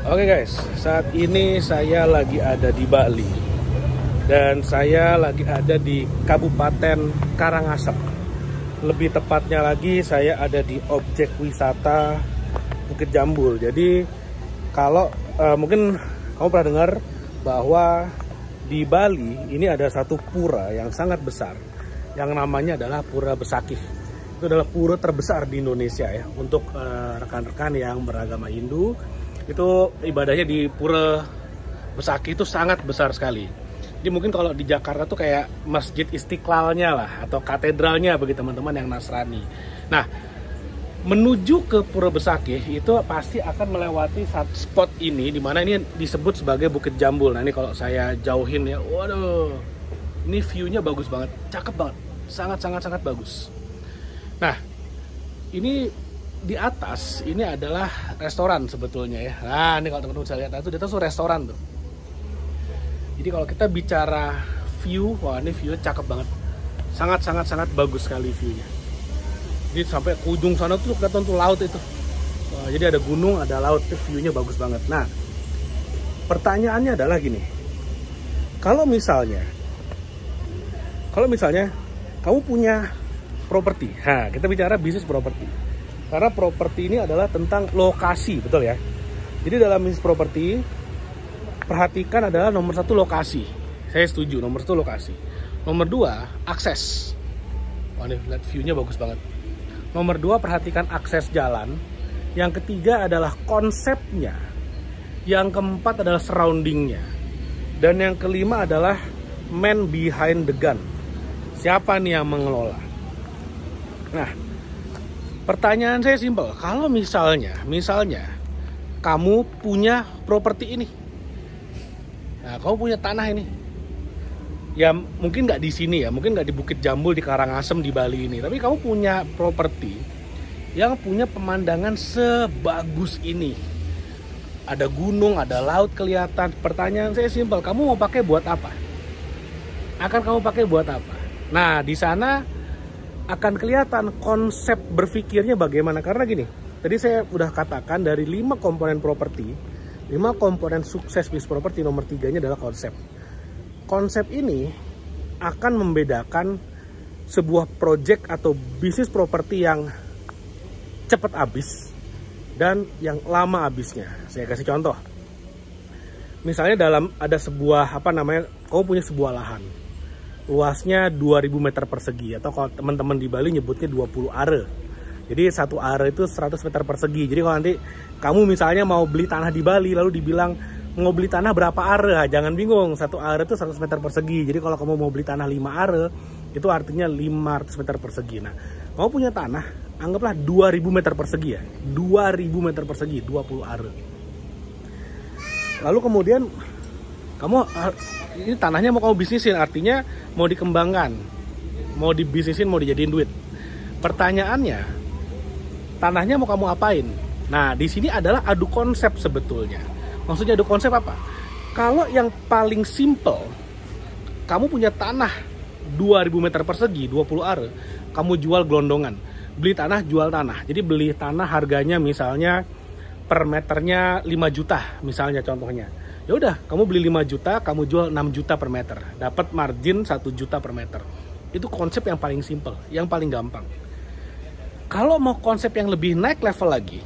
Oke guys, saat ini saya lagi ada di Bali dan saya lagi ada di Kabupaten Karangasem. Lebih tepatnya lagi saya ada di objek wisata Bukit Jambul. Jadi kalau mungkin kamu pernah dengar bahwa di Bali ini ada satu pura yang sangat besar yang namanya adalah Pura Besakih. Itu adalah pura terbesar di Indonesia ya. Untuk rekan-rekan yang beragama Hindu, itu ibadahnya di Pura Besakih itu sangat besar sekali. Jadi mungkin kalau di Jakarta tuh kayak Masjid Istiqlalnya lah, atau katedralnya bagi teman-teman yang Nasrani. Nah, menuju ke Pura Besakih itu pasti akan melewati spot ini, dimana ini disebut sebagai Bukit Jambul. Nah ini kalau saya jauhin ya, waduh, ini view-nya bagus banget, cakep banget, sangat bagus. Nah, ini di atas ini adalah restoran sebetulnya ya. Nah ini kalau teman-teman bisa lihat itu di atas tuh restoran tuh. Jadi kalau kita bicara view, wah ini view cakep banget, sangat bagus sekali viewnya. Jadi sampai ke ujung sana tuh kelihatan tuh laut itu. Wah, jadi ada gunung, ada laut, tuh viewnya bagus banget. Nah, pertanyaannya adalah gini, kalau misalnya kamu punya properti, nah kita bicara bisnis properti. Karena properti ini adalah tentang lokasi, betul ya. Jadi dalam bisnis properti, perhatikan adalah nomor satu lokasi. Saya setuju, nomor satu lokasi. Nomor dua, akses. Wah nih, lihat view-nya bagus banget. Nomor dua, perhatikan akses jalan. Yang ketiga adalah konsepnya. Yang keempat adalah surroundingnya. Dan yang kelima adalah man behind the gun. Siapa nih yang mengelola? Nah, pertanyaan saya simpel. Kalau misalnya kamu punya properti ini, nah kamu punya tanah ini, ya mungkin nggak di sini ya, mungkin nggak di Bukit Jambul di Karangasem di Bali ini, tapi kamu punya properti yang punya pemandangan sebagus ini, ada gunung, ada laut kelihatan. Pertanyaan saya simpel, kamu mau pakai buat apa? Akan kamu pakai buat apa? Nah di sana akan kelihatan konsep berpikirnya bagaimana. Karena gini, tadi saya udah katakan dari 5 komponen properti, 5 komponen sukses bisnis properti, nomor 3-nya adalah konsep. Konsep ini akan membedakan sebuah project atau bisnis properti yang cepat habis dan yang lama habisnya. Saya kasih contoh. Misalnya ada sebuah kamu punya sebuah lahan. Luasnya 2000 meter persegi, atau kalau teman-teman di Bali nyebutnya 20 are. Jadi satu are itu 100 meter persegi. Jadi kalau nanti kamu misalnya mau beli tanah di Bali lalu dibilang mau beli tanah berapa are, jangan bingung, satu are itu 100 meter persegi. Jadi kalau kamu mau beli tanah 5 are itu artinya 500 meter persegi. Nah, kamu punya tanah anggaplah 2000 meter persegi ya, 2000 meter persegi, 20 are. Lalu kemudian ini tanahnya mau kamu bisnisin, artinya mau dikembangkan, mau dibisnisin, mau dijadiin duit. Pertanyaannya, tanahnya mau kamu apain? Nah, di sini adalah adu konsep sebetulnya. Maksudnya adu konsep apa? Kalau yang paling simple, kamu punya tanah 2000 meter persegi, 20 are, kamu jual gelondongan. Beli tanah, jual tanah. Jadi beli tanah harganya misalnya per meternya 5 juta misalnya contohnya. Ya udah, kamu beli 5 juta, kamu jual 6 juta per meter. Dapat margin 1 juta per meter. Itu konsep yang paling simple, yang paling gampang. Kalau mau konsep yang lebih naik level lagi,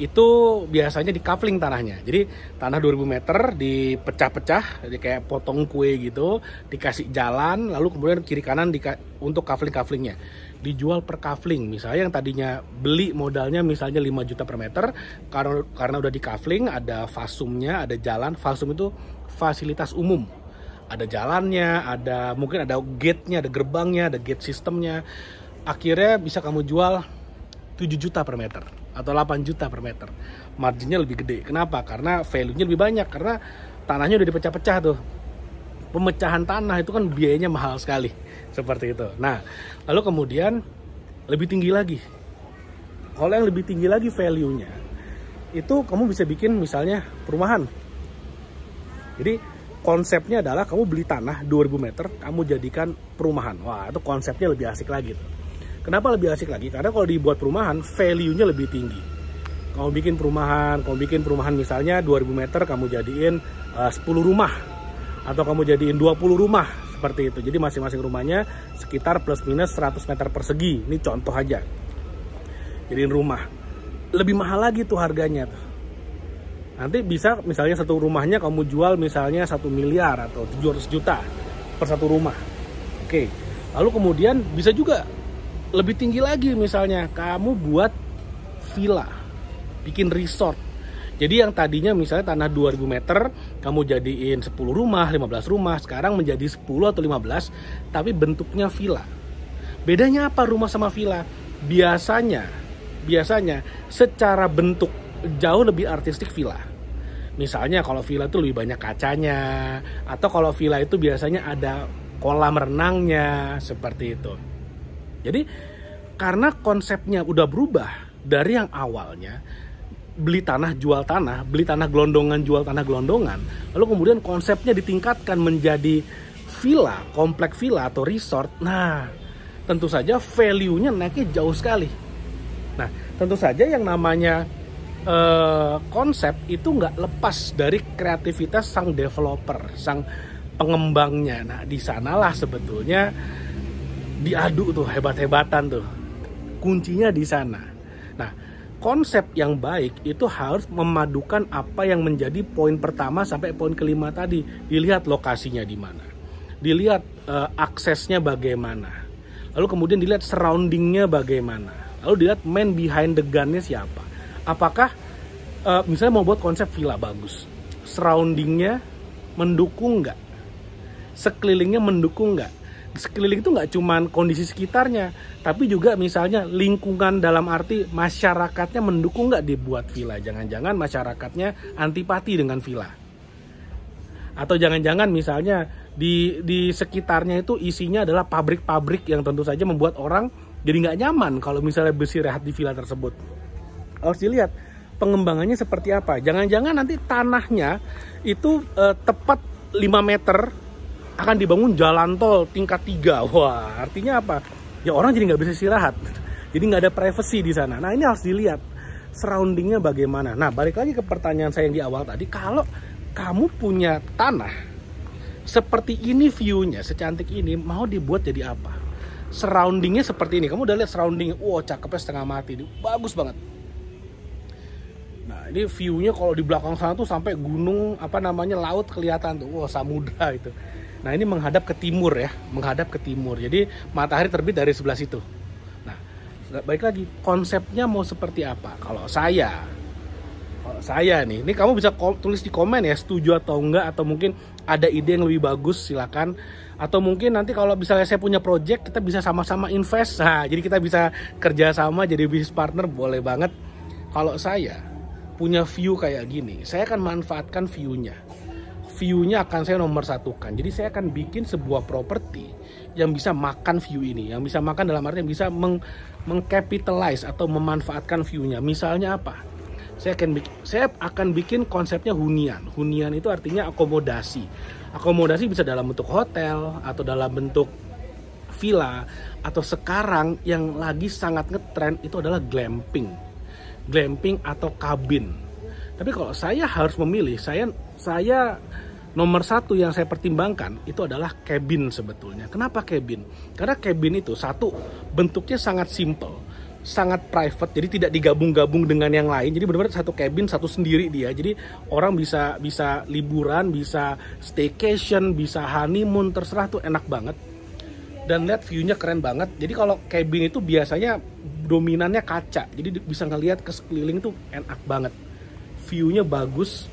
itu biasanya di coupling tanahnya. Jadi tanah 2000 meter dipecah-pecah, jadi kayak potong kue gitu, dikasih jalan, lalu kemudian kiri kanan untuk coupling-couplingnya. Dijual per coupling. Misalnya yang tadinya beli modalnya misalnya 5 juta per meter, karena udah di coupling, ada fasumnya, ada jalan. Fasum itu fasilitas umum. Ada jalannya, mungkin ada gate-nya, ada gerbangnya, ada gate sistemnya. Akhirnya bisa kamu jual 7 juta per meter atau 8 juta per meter. Marginnya lebih gede. Kenapa? Karena value-nya lebih banyak, karena tanahnya udah dipecah-pecah tuh. Pemecahan tanah itu kan biayanya mahal sekali, seperti itu. Nah, lalu kemudian lebih tinggi lagi. Kalau yang lebih tinggi lagi value-nya, itu kamu bisa bikin misalnya perumahan. Jadi konsepnya adalah kamu beli tanah 2000 meter, kamu jadikan perumahan. Wah, itu konsepnya lebih asik lagi tuh. Kenapa lebih asik lagi? Karena kalau dibuat perumahan, value-nya lebih tinggi. kamu bikin perumahan misalnya 2000 meter, kamu jadiin 10 rumah atau kamu jadiin 20 rumah seperti itu. Jadi masing-masing rumahnya sekitar plus minus 100 meter persegi. Ini contoh aja. Jadiin rumah. Lebih mahal lagi tuh harganya tuh. Nanti bisa misalnya satu rumahnya kamu jual misalnya 1 miliar atau 700 juta per satu rumah. Oke. Lalu kemudian bisa juga lebih tinggi lagi, misalnya kamu buat villa, bikin resort. Jadi yang tadinya misalnya tanah 2000 meter, kamu jadiin 10 rumah, 15 rumah, sekarang menjadi 10 atau 15, tapi bentuknya villa. Bedanya apa rumah sama villa? Biasanya secara bentuk jauh lebih artistik villa. Misalnya kalau villa itu lebih banyak kacanya, atau kalau villa itu biasanya ada kolam renangnya, seperti itu. Jadi karena konsepnya udah berubah dari yang awalnya beli tanah jual tanah, beli tanah gelondongan jual tanah gelondongan, lalu kemudian konsepnya ditingkatkan menjadi villa, komplek villa atau resort. Nah, tentu saja value-nya naiknya jauh sekali. Nah, tentu saja yang namanya konsep itu nggak lepas dari kreativitas sang developer, sang pengembangnya. Nah, di sanalah sebetulnya diadu tuh hebat-hebatan tuh. Kuncinya di sana. Nah, konsep yang baik itu harus memadukan apa yang menjadi poin pertama sampai poin kelima tadi. Dilihat lokasinya di mana. Dilihat aksesnya bagaimana. Lalu kemudian dilihat surroundingnya bagaimana. Lalu dilihat man behind the gun-nya siapa. Apakah misalnya mau buat konsep villa bagus. Surroundingnya mendukung nggak? Sekelilingnya mendukung nggak? Sekeliling itu nggak cuman kondisi sekitarnya, tapi juga misalnya lingkungan dalam arti masyarakatnya mendukung nggak dibuat villa. Jangan-jangan masyarakatnya antipati dengan villa. Atau jangan-jangan misalnya di sekitarnya itu isinya adalah pabrik-pabrik yang tentu saja membuat orang jadi nggak nyaman kalau misalnya bersirahat di villa tersebut. Harus dilihat pengembangannya seperti apa. Jangan-jangan nanti tanahnya itu tepat 5 meter akan dibangun jalan tol tingkat 3. Wah, artinya apa? Ya orang jadi nggak bisa istirahat. Jadi nggak ada privacy di sana. Nah, ini harus dilihat surroundingnya bagaimana. Nah, balik lagi ke pertanyaan saya yang di awal tadi. Kalau kamu punya tanah seperti ini, view-nya secantik ini, mau dibuat jadi apa? Surroundingnya seperti ini. Kamu udah lihat surroundingnya? Wow, cakepnya setengah mati. Bagus banget. Nah, ini view-nya kalau di belakang sana tuh sampai gunung, laut kelihatan tuh. Wow, samudra itu. Nah, ini menghadap ke timur ya, menghadap ke timur. Jadi matahari terbit dari sebelah situ. Nah, baik lagi, konsepnya mau seperti apa? Kalau saya nih, ini kamu bisa tulis di komen ya, setuju atau enggak, atau mungkin ada ide yang lebih bagus, silakan. Atau mungkin nanti kalau misalnya saya punya project, kita bisa sama-sama invest. Nah, jadi kita bisa kerjasama jadi bisnis partner, boleh banget. Kalau saya punya view kayak gini, saya akan manfaatkan view-nya. View-nya akan saya nomor satukan. Jadi saya akan bikin sebuah properti yang bisa makan view ini. Yang bisa makan dalam arti yang bisa mengcapitalize atau memanfaatkan view-nya. Misalnya apa? Saya akan bikin konsepnya hunian. Hunian itu artinya akomodasi. Akomodasi bisa dalam bentuk hotel atau dalam bentuk villa. Atau sekarang yang lagi sangat ngetrend itu adalah glamping. Glamping atau kabin. Tapi kalau saya harus memilih, saya nomor satu yang saya pertimbangkan itu adalah cabin sebetulnya. Kenapa cabin? Karena cabin itu satu, bentuknya sangat simple, sangat private, jadi tidak digabung-gabung dengan yang lain. Jadi benar-benar satu cabin, satu sendiri dia. Jadi orang bisa liburan, bisa staycation, bisa honeymoon, terserah tuh, enak banget. Dan lihat view-nya keren banget. Jadi kalau cabin itu biasanya dominannya kaca, jadi bisa ngelihat ke sekeliling tuh enak banget. View-nya bagus.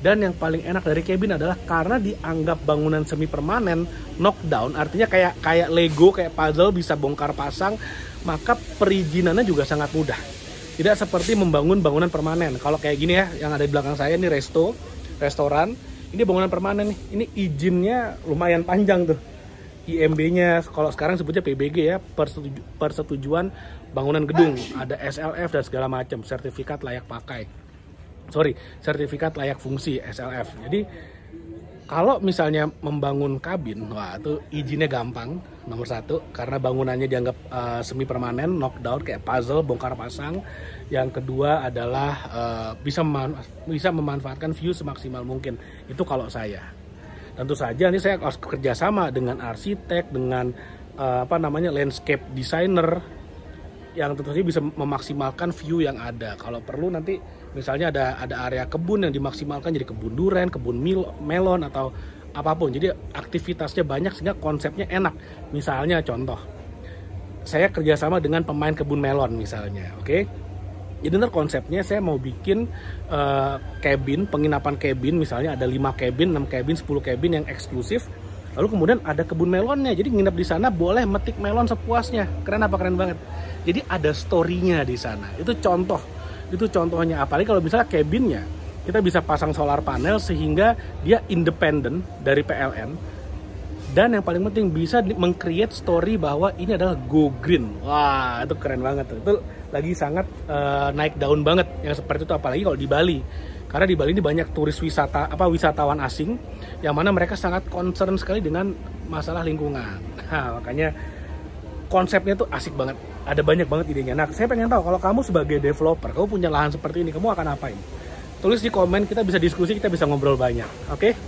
Dan yang paling enak dari cabin adalah karena dianggap bangunan semi permanen, knockdown, artinya kayak Lego, kayak puzzle, bisa bongkar pasang, maka perizinannya juga sangat mudah. Tidak seperti membangun bangunan permanen. Kalau kayak gini ya, yang ada di belakang saya ini restoran, ini bangunan permanen nih. Ini izinnya lumayan panjang tuh. IMB-nya kalau sekarang sebutnya PBG ya, persetujuan bangunan gedung, ada SLF dan segala macam, sertifikat layak pakai. Sertifikat layak fungsi SLF. Jadi Kalau misalnya membangun kabin, wah itu izinnya gampang, nomor satu, karena bangunannya dianggap semi permanen, knockdown kayak puzzle, bongkar pasang. Yang kedua adalah bisa memanfaatkan view semaksimal mungkin. Itu kalau saya. Tentu saja ini saya harus kerjasama dengan arsitek, dengan landscape designer, yang tentu saja bisa memaksimalkan view yang ada. Kalau perlu nanti misalnya ada area kebun yang dimaksimalkan jadi kebun durian, kebun melon atau apapun. Jadi aktivitasnya banyak sehingga konsepnya enak. Misalnya contoh, saya kerjasama dengan pemain kebun melon misalnya, oke? Jadi ntar konsepnya saya mau bikin cabin, penginapan cabin, misalnya ada 5 cabin, 6 cabin, 10 cabin yang eksklusif. Lalu kemudian ada kebun melonnya, jadi nginep di sana boleh metik melon sepuasnya. Keren apa? Keren banget. Jadi ada story-nya di sana. Itu contohnya. Apalagi kalau misalnya cabinnya kita bisa pasang solar panel sehingga dia independen dari PLN. Dan yang paling penting bisa meng-create story bahwa ini adalah go green. Wah, itu keren banget tuh. Itu lagi sangat naik daun banget yang seperti itu, apalagi kalau di Bali. Karena di Bali ini banyak turis wisatawan asing yang mana mereka sangat concern sekali dengan masalah lingkungan. Nah, makanya konsepnya tuh asik banget. Ada banyak banget idenya. Nah, saya pengen tahu kalau kamu sebagai developer, kamu punya lahan seperti ini, kamu akan apain? Tulis di komen, kita bisa diskusi, kita bisa ngobrol banyak. Oke?